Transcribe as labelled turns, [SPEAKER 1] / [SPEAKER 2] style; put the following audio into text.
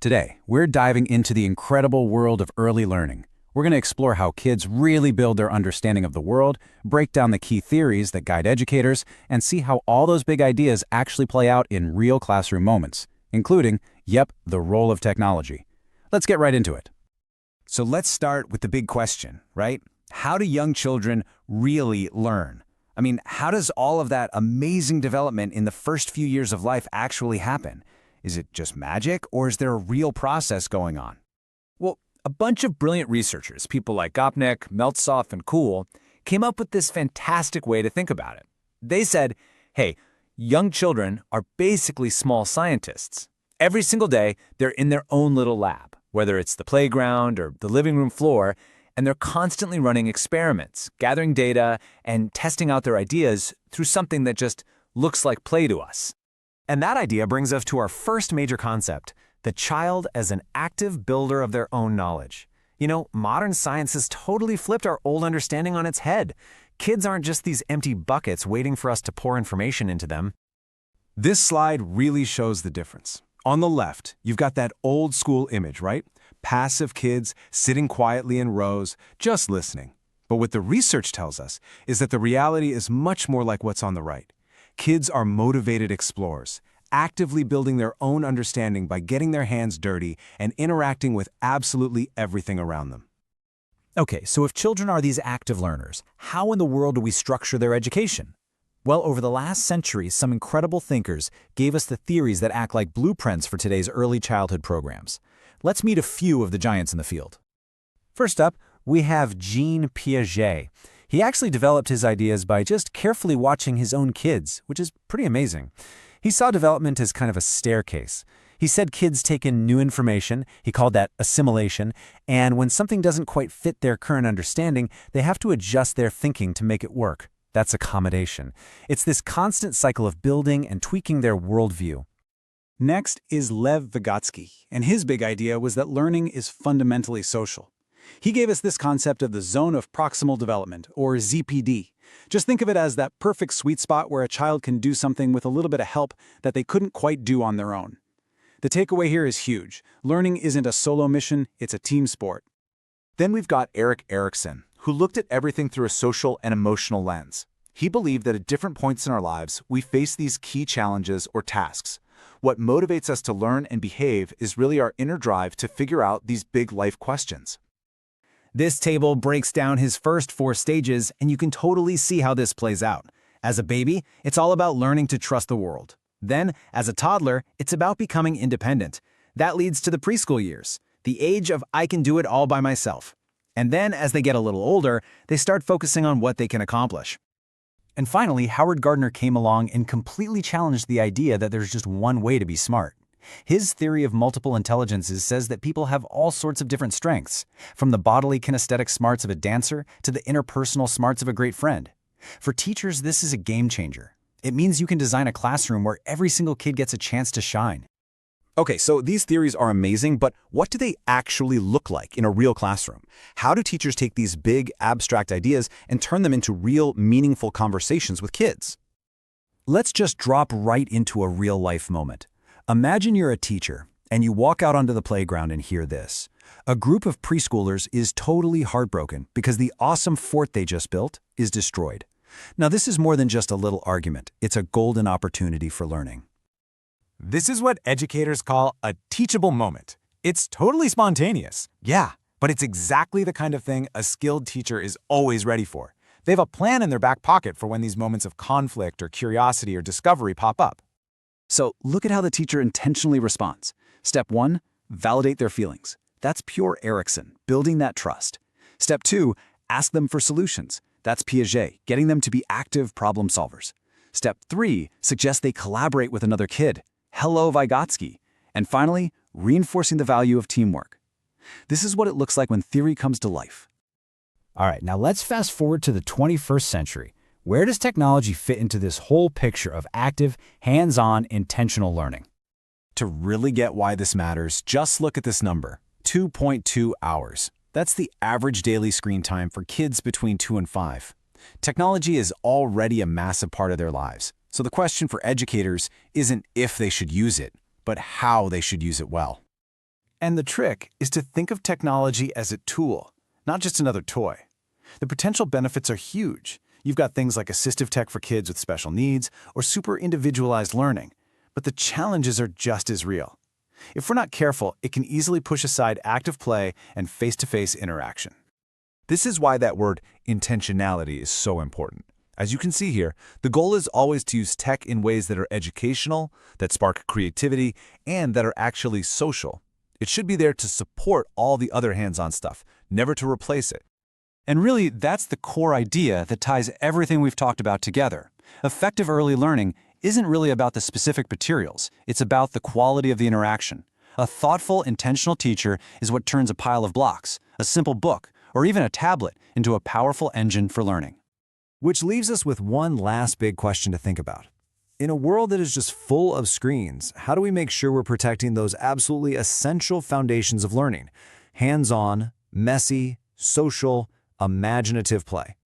[SPEAKER 1] Today, we're diving into the incredible world of early learning. We're going to explore how kids really build their understanding of the world, break down the key theories that guide educators, and see how all those big ideas actually play out in real classroom moments, including, the role of technology. Let's get right into it.
[SPEAKER 2] So let's start with the big question, right? How do young children really learn? I mean, how does all of that amazing development in the first few years of life actually happen? Is it just magic, or is there a real process going on?
[SPEAKER 3] Well, a bunch of brilliant researchers, people like Gopnik, Meltzoff, and Kuhl, came up with this fantastic way to think about it. They said, hey, young children are basically small scientists. Every single day, they're in their own little lab, whether it's the playground or the living room floor, and they're constantly running experiments, gathering data, and testing out their ideas through something that just looks like play to us.
[SPEAKER 4] And that idea brings us to our first major concept, the child as an active builder of their own knowledge. You know, modern science has totally flipped our old understanding on its head. Kids aren't just these empty buckets waiting for us to pour information into them.
[SPEAKER 5] This slide really shows the difference. On the left, you've got that old school image, right? Passive kids sitting quietly in rows, just listening. But what the research tells us is that the reality is much more like what's on the right. Kids are motivated explorers, actively building their own understanding by getting their hands dirty and interacting with absolutely everything around them.
[SPEAKER 1] Okay, so if children are these active learners, how in the world do we structure their education? Well, over the last century, some incredible thinkers gave us the theories that act like blueprints for today's early childhood programs. Let's meet a few of the giants in the field. First up, we have Jean Piaget. He actually developed his ideas by just carefully watching his own kids, which is pretty amazing. He saw development as kind of a staircase. He said kids take in new information, he called that assimilation, and when something doesn't quite fit their current understanding, they have to adjust their thinking to make it work. That's accommodation. It's this constant cycle of building and tweaking their worldview.
[SPEAKER 6] Next is Lev Vygotsky, and his big idea was that learning is fundamentally social. He gave us this concept of the zone of proximal development, or ZPD. Just think of it as that perfect sweet spot where a child can do something with a little bit of help that they couldn't quite do on their own. The takeaway here is huge. Learning isn't a solo mission, it's a team sport.
[SPEAKER 7] Then we've got Erik Erikson, who looked at everything through a social and emotional lens. He believed that at different points in our lives, we face these key challenges or tasks. What motivates us to learn and behave is really our inner drive to figure out these big life questions.
[SPEAKER 2] This table breaks down his first 4 stages, and you can totally see how this plays out. As a baby, it's all about learning to trust the world. Then, as a toddler, it's about becoming independent. That leads to the preschool years, the age of I can do it all by myself. And then, as they get a little older, they start focusing on what they can accomplish.
[SPEAKER 1] And finally, Howard Gardner came along and completely challenged the idea that there's just one way to be smart. His theory of multiple intelligences says that people have all sorts of different strengths, from the bodily kinesthetic smarts of a dancer to the interpersonal smarts of a great friend. For teachers, this is a game changer. It means you can design a classroom where every single kid gets a chance to shine.
[SPEAKER 8] Okay, so these theories are amazing, but what do they actually look like in a real classroom? How do teachers take these big, abstract ideas and turn them into real, meaningful conversations with kids?
[SPEAKER 1] Let's just drop right into a real-life moment. Imagine you're a teacher, and you walk out onto the playground and hear this. A group of preschoolers is totally heartbroken because the awesome fort they just built is destroyed. Now, this is more than just a little argument. It's a golden opportunity for learning.
[SPEAKER 4] This is what educators call a teachable moment. It's totally spontaneous, yeah, but it's exactly the kind of thing a skilled teacher is always ready for. They have a plan in their back pocket for when these moments of conflict or curiosity or discovery pop up.
[SPEAKER 6] So look at how the teacher intentionally responds. Step 1, validate their feelings. That's pure Erikson, building that trust. Step 2, ask them for solutions. That's Piaget, getting them to be active problem solvers. Step 3, suggest they collaborate with another kid. Hello, Vygotsky. And finally, reinforcing the value of teamwork. This is what it looks like when theory comes to life.
[SPEAKER 1] All right, now let's fast forward to the 21st century. Where does technology fit into this whole picture of active, hands-on, intentional learning?
[SPEAKER 5] To really get why this matters, just look at this number, 2.2 hours. That's the average daily screen time for kids between 2 and 5. Technology is already a massive part of their lives, so the question for educators isn't if they should use it, but how they should use it well. And the trick is to think of technology as a tool, not just another toy. The potential benefits are huge. You've got things like assistive tech for kids with special needs or super individualized learning, but the challenges are just as real. If we're not careful, it can easily push aside active play and face-to-face interaction.
[SPEAKER 8] This is why that word intentionality is so important. As you can see here, the goal is always to use tech in ways that are educational, that spark creativity, and that are actually social. It should be there to support all the other hands-on stuff, never to replace it.
[SPEAKER 6] And really, that's the core idea that ties everything we've talked about together. Effective early learning isn't really about the specific materials, it's about the quality of the interaction. A thoughtful, intentional teacher is what turns a pile of blocks, a simple book, or even a tablet into a powerful engine for learning.
[SPEAKER 2] Which leaves us with one last big question to think about. In a world that is just full of screens, how do we make sure we're protecting those absolutely essential foundations of learning? Hands-on, messy, social, imaginative play.